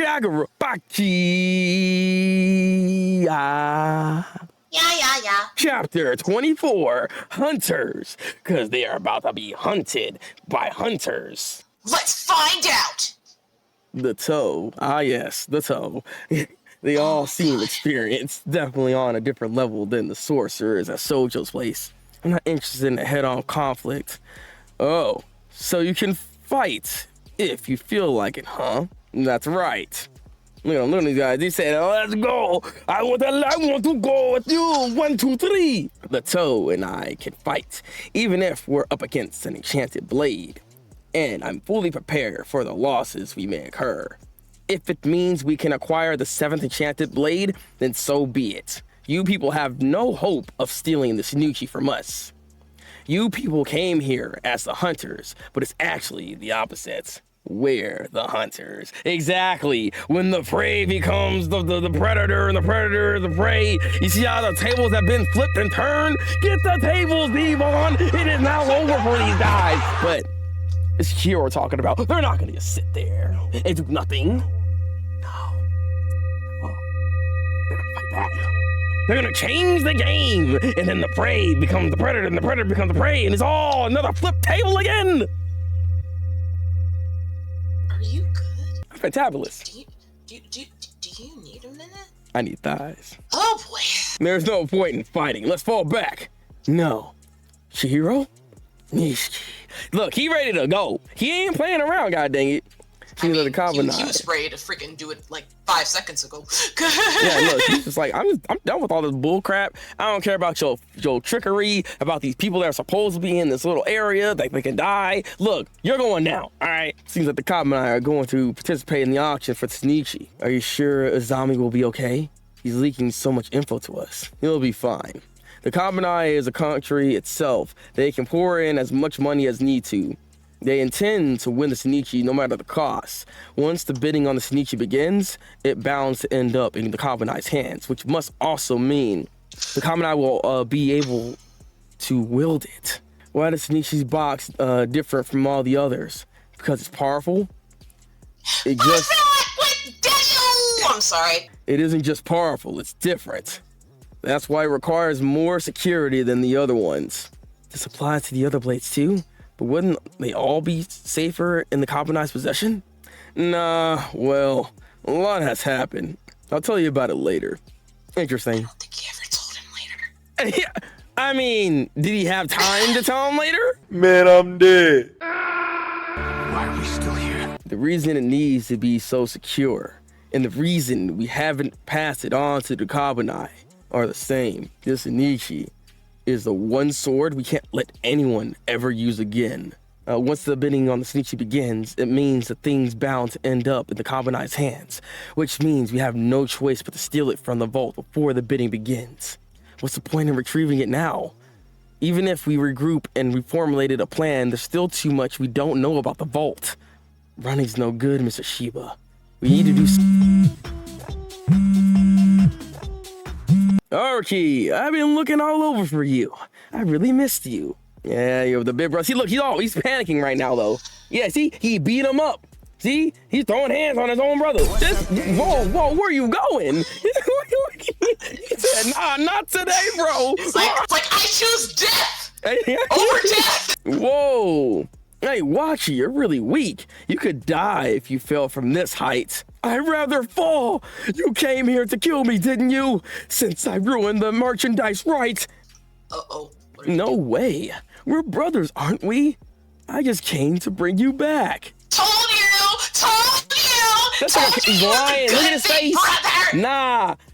Kagurabachi. Yeah. Chapter 24, Hunters, because they are about to be hunted by hunters. Let's find out! The toe. Ah, yes, the toe. They all seem experienced, definitely on a different level than the sorcerers at Sojo's place. I'm not interested in a head-on conflict. Oh, so you can fight if you feel like it, huh? That's right. Look at these guys. They said, oh, let's go. I want to go with you. 1, 2, 3. The toe and I can fight, even if we're up against an enchanted blade. And I'm fully prepared for the losses we may incur. If it means we can acquire the 7th enchanted blade, then so be it. You people have no hope of stealing the Tsunuchi from us. You people came here as the hunters, but it's actually the opposite. We're the hunters. Exactly. When the prey becomes the predator and the predator is the prey. You see how the tables have been flipped and turned? Get the tables, Devon. It is now over for these guys. But it's here we're talking about. They're not going to just sit there and do nothing. No. Oh. They're going to fight back. They're going to change the game. And then the prey becomes the predator and the predator becomes the prey. And it's all another flip table again. Are you good? I'm fantabulous. Do you need a minute? I need thighs. Oh boy. There's no point in fighting. Let's fall back. No. Chihiro? Nishiki. Look, he ready to go. He ain't playing around, god dang it. He was ready to freaking do it like 5 seconds ago. Yeah, look, he's just like, I'm done with all this bull crap. I don't care about your trickery, about these people that are supposed to be in this little area, like they can die. Look, you're going now, all right? Seems like the cop and I are going to participate in the auction for Tsunuchi. Are you sure Azami will be okay? He's leaking so much info to us. He'll be fine. The Kabanae is a country itself. They can pour in as much money as need to. They intend to win the Tsunuchi no matter the cost. Once the bidding on the Tsunuchi begins, it bounds to end up in the Kabanae's hands, which must also mean the Kabanae will be able to wield it. Why is Tsunuchi's box different from all the others? Because it's powerful? It just... I'm sorry. It isn't just powerful, it's different. That's why it requires more security than the other ones. This applies to the other blades too? But wouldn't they all be safer in the Kabanae's possession? Nah, well, a lot has happened. I'll tell you about it later. Interesting. I don't think he ever told him later. Yeah, I mean, did he have time to tell him later? Man, I'm dead. Why are we still here? The reason it needs to be so secure, and the reason we haven't passed it on to the Kabanae are the same. This Tsunuchi is the one sword we can't let anyone ever use again. Once the bidding on the Tsunuchi begins, it means the thing's bound to end up in the Kabanae's hands, which means we have no choice but to steal it from the vault before the bidding begins. What's the point in retrieving it now? Even if we regroup and reformulated a plan, there's still too much we don't know about the vault. Running's no good, Mr. Shiba. We need to do Archie, I've been looking all over for you. I really missed you. Yeah, you're the big bro. See, look, he's panicking right now, though. Yeah, see, he beat him up. See, he's throwing hands on his own brother. Whoa, where are you going? He said, nah, not today, bro. It's like I choose death over death. Whoa. Hey, Wachi, you're really weak. You could die if you fell from this height. I'd rather fall. You came here to kill me, didn't you? Since I ruined the merchandise right. Uh-oh. No way. We're brothers, aren't we? I just came to bring you back. Told you. That's like he's lying. Look at his face. Brother.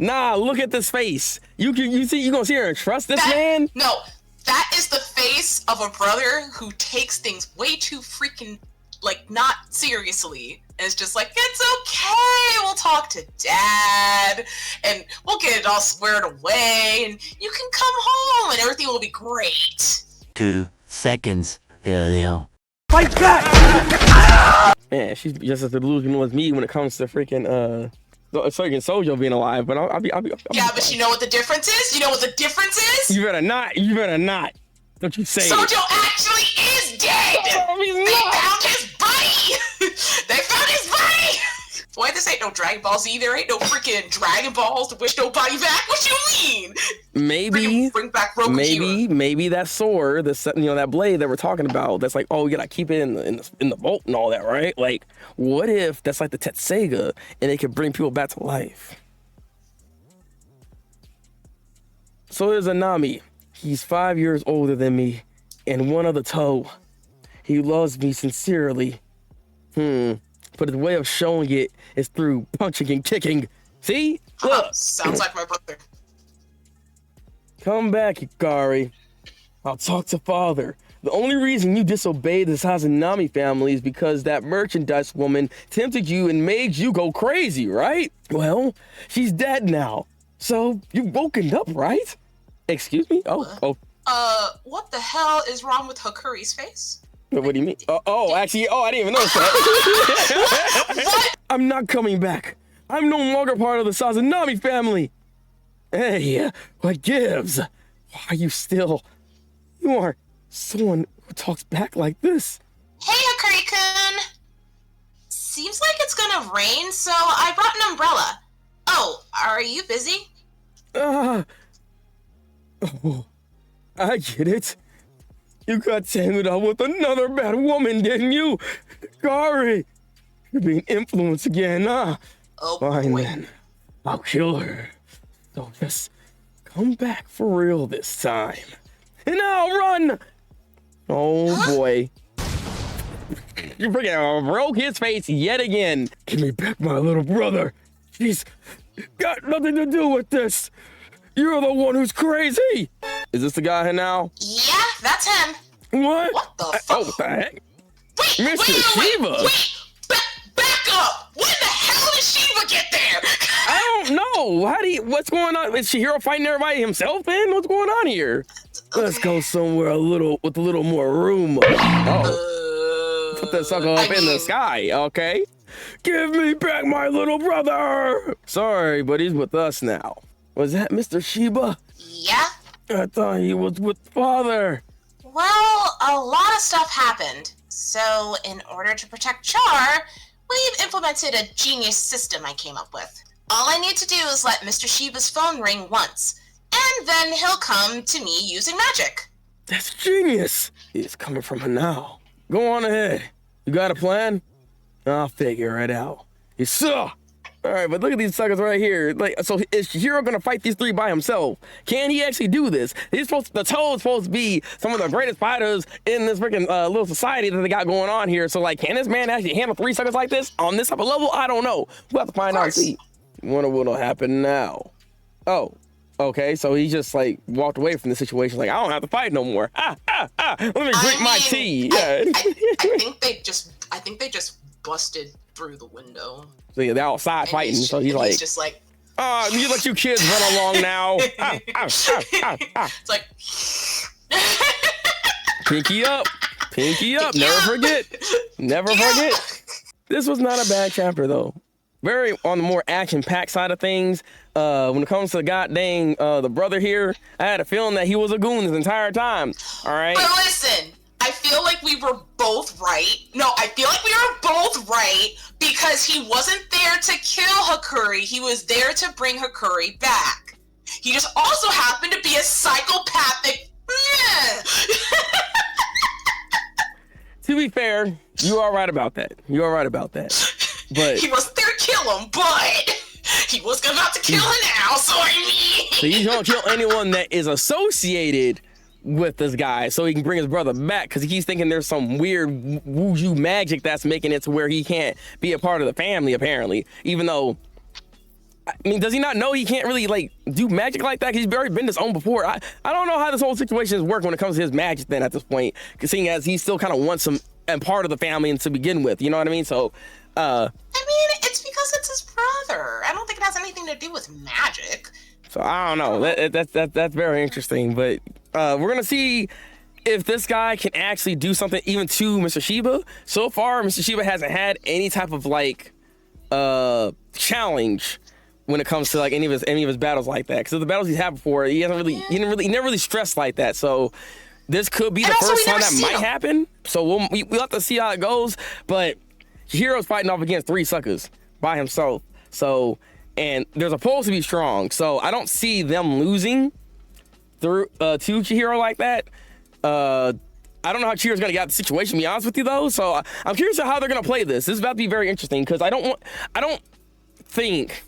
Nah, look at this face. You gonna see her and trust this man? No. That is the face of a brother who takes things way too freaking, not seriously. And it's just like, it's okay, we'll talk to Dad, and we'll get it all squared away, and you can come home, and everything will be great. 2 seconds earlier. Fight back! Man, she's just as delusional as me when it comes to freaking, Sojo being alive, but I'll be yeah, but you know what the difference is? You better not. Don't you say it. Sojo actually is dead! Oh, he's They found his body! Boy, this ain't no Dragon Ball Z. There ain't no freaking Dragon Balls to wish nobody back. What you mean? Maybe, bring back Roku maybe that sword, that blade that we're talking about. That's like, oh, you gotta keep it in the vault and all that, right? Like, what if that's like the Tetseiga and it could bring people back to life? So there's Anami. He's 5 years older than me, and one of the toe. He loves me sincerely. But his way of showing it is through punching and kicking. See? Look. Sounds like my brother. Come back, Hikari. I'll talk to father. The only reason you disobeyed the Sazanami family is because that merchandise woman tempted you and made you go crazy, right? Well, she's dead now. So you've woken up, right? Excuse me? Oh. What the hell is wrong with Hakuri's face? What do you mean? Actually, I didn't even notice that. What? I'm not coming back. I'm no longer part of the Sazanami family. Hey, what gives? Why are you still? You are someone who talks back like this. Hey, Hakuri-kun. Seems like it's gonna rain, so I brought an umbrella. Oh, are you busy? I get it. You got tangled up with another bad woman, didn't you? Hikari, you're being influenced again, huh? Oh, fine boy. then. I'll kill her. So just come back for real this time. And I'll run! Oh boy. You freaking broke his face yet again. Give me back my little brother. He's got nothing to do with this. You're the one who's crazy. Is this the guy here now? Yeah, that's him. What? What the fuck? Oh, what the heck? Wait, Mr. Shiba. Back up! When the hell did Shiba get there? I don't know. What's going on? Is Chihiro fighting everybody himself then? What's going on here? Okay. Let's go somewhere with a little more room. Oh. Put the sucker up in the sky, okay? Give me back my little brother! Sorry, but he's with us now. Was that Mr. Shiba? Yeah? I thought he was with father. Well, a lot of stuff happened. So, in order to protect Char, we've implemented a genius system I came up with. All I need to do is let Mr. Shiba's phone ring once, and then he'll come to me using magic. That's genius. He's coming from her now. Go on ahead. You got a plan? I'll figure it out. Yes, sir. All right, but look at these suckers right here. Like, so is Chihiro gonna fight these three by himself? Can he actually do this? The Toad is supposed to be some of the greatest fighters in this freaking little society that they got going on here. So like, can this man actually handle three suckers like this on this type of level? I don't know. We'll have to find out and see. Wonder what'll happen now. Oh, okay. So he just like walked away from the situation. Like, I don't have to fight no more. Let me drink my tea. Yeah. I think they just busted through the window. So yeah, they're outside fighting. So he's just like, you let you kids run along now. It's like, Pinky up. Never forget. This was not a bad chapter though. Very on the more action-packed side of things. When it comes to the brother here, I had a feeling that he was a goon this entire time. All right. But listen, I feel like we were both right. No, I feel like we were both right because he wasn't there to kill Hakuri. He was there to bring Hakuri back. He just also happened to be a psychopathic. To be fair, you are right about that. But he wasn't there to kill him, but he was about to kill him now, so I mean. So he's gonna kill anyone that is associated with this guy so he can bring his brother back because he keeps thinking there's some weird wuju magic that's making it to where he can't be a part of the family apparently, even though, I mean, does he not know he can't really like do magic like that? He's already been disowned before. I don't know how this whole situation is working when it comes to his magic then at this point, seeing as he still kind of wants some and part of the family and to begin with, you know what I mean? So I mean, it's because it's his brother. I don't think it has anything to do with magic. So I don't know. That's very interesting. But we're gonna see if this guy can actually do something even to Mr. Shiba. So far, Mr. Shiba hasn't had any type of like challenge when it comes to like any of his battles like that. Because the battles he's had before, he never really stressed like that. So this could be the first time that might happen. So we'll have to see how it goes. But Chihiro's fighting off against three suckers. by himself. So, and they're supposed to be strong. So I don't see them losing through to Chihiro like that. I don't know how Chihiro's gonna get out of the situation, to be honest with you though. So I'm curious how they're gonna play this. This is about to be very interesting because I don't think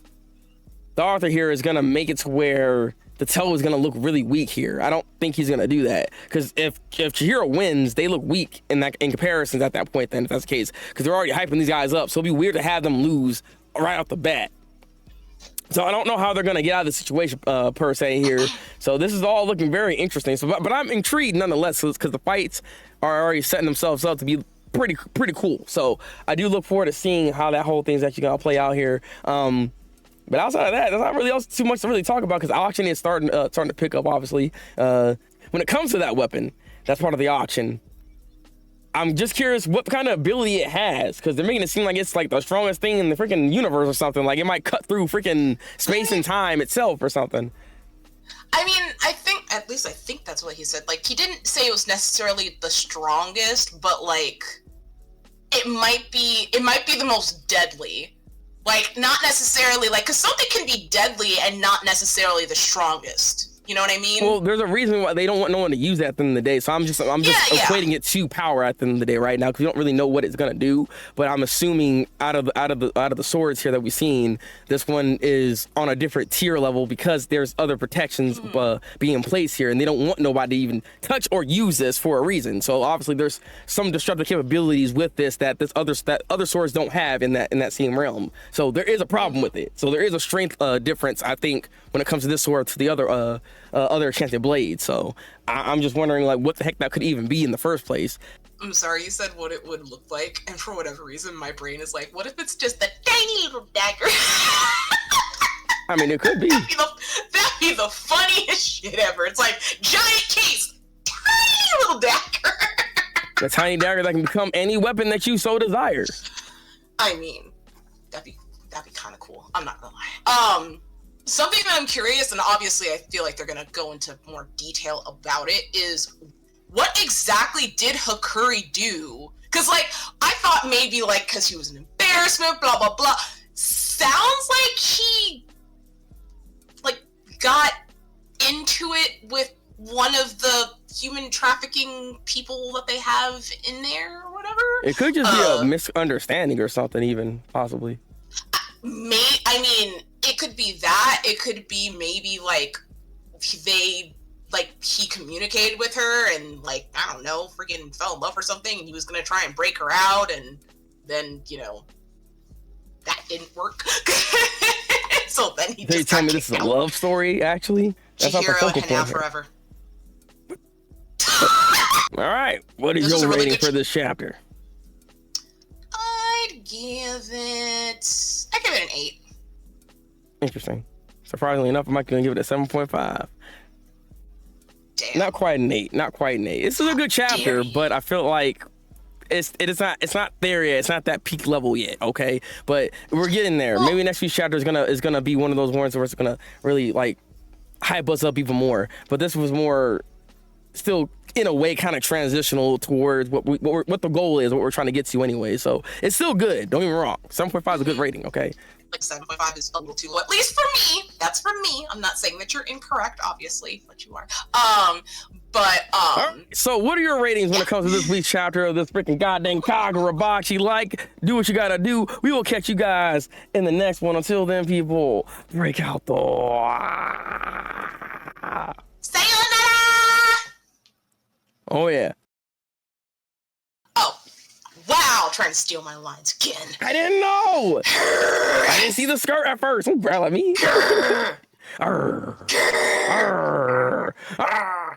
the author here is gonna make it to where the toe is gonna look really weak here. I don't think he's gonna do that because if Chihiro wins, they look weak in comparisons at that point. Then if that's the case, because they're already hyping these guys up, so it'll be weird to have them lose right off the bat. So I don't know how they're gonna get out of the situation per se here. So this is all looking very interesting. So, but I'm intrigued nonetheless because the fights are already setting themselves up to be pretty cool. So I do look forward to seeing how that whole thing's actually gonna play out here. But outside of that, there's not really else too much to really talk about because auction is starting to pick up. Obviously, when it comes to that weapon, that's part of the auction. I'm just curious what kind of ability it has because they're making it seem like it's like the strongest thing in the freaking universe or something. Like it might cut through freaking space and time itself or something. I mean, I think that's what he said. Like, he didn't say it was necessarily the strongest, but like, it might be the most deadly. Like, not necessarily like, because something can be deadly and not necessarily the strongest. You know what I mean? Well, there's a reason why they don't want no one to use that at the end of the day. So I'm just equating it to power at the end of the day right now because we don't really know what it's gonna do. But I'm assuming out of the swords here that we've seen, this one is on a different tier level because there's other protections being placed here, and they don't want nobody to even touch or use this for a reason. So obviously there's some destructive capabilities with this that other swords don't have in that same realm. So there is a problem with it. So there is a strength difference, I think, when it comes to this sword to the other enchanted blade. So I'm just wondering like what the heck that could even be in the first place. I'm sorry, you said what it would look like, and for whatever reason my brain is like, what if it's just a tiny little dagger? I mean, it could be. That'd be the funniest shit ever. It's like giant case, tiny little dagger. The tiny dagger that can become any weapon that you so desire. I mean, that'd be kind of cool. I'm not gonna lie. Something that I'm curious, and obviously I feel like they're gonna go into more detail about it, is what exactly did Hakuri do? Because like I thought maybe like because he was an embarrassment, blah blah blah. Sounds like he like got into it with one of the human trafficking people that they have in there or whatever. It could just be a misunderstanding or something, even possibly. I mean, it could be that. It could be maybe like he communicated with her and like, I don't know, freaking fell in love or something, and he was gonna try and break her out, and then, you know, that didn't work. So then he just tell me this is a love story, actually? That's not the focal point here. Forever. All right, what is your rating for this chapter? I'd give it an 8. Interesting. Surprisingly enough, I'm not gonna give it a 7.5. Damn. Not quite an 8. Not quite an 8. This is a good chapter, but I feel like it's not there yet. It's not that peak level yet. Okay, but we're getting there. Maybe next week's chapter is gonna be one of those ones where it's gonna really like hype us up even more. But this was more still in a way kind of transitional towards what the goal is, what we're trying to get to anyway. So it's still good. Don't get me wrong. 7.5 is a good rating. Okay. Like 7.5 is a little too low, at least for me. That's for me. I'm not saying that you're incorrect, obviously, but you are. Right. So what are your ratings when it comes to this week's chapter of this freaking goddamn Kagurabachi? Like, do what you gotta do. We will catch you guys in the next one. Until then, people, break out the. Sayonara! Oh yeah. Oh, wow! Trying to steal my lines again. I didn't know. I didn't see the skirt at first. Don't growl at me. Arr. Arr. Arr.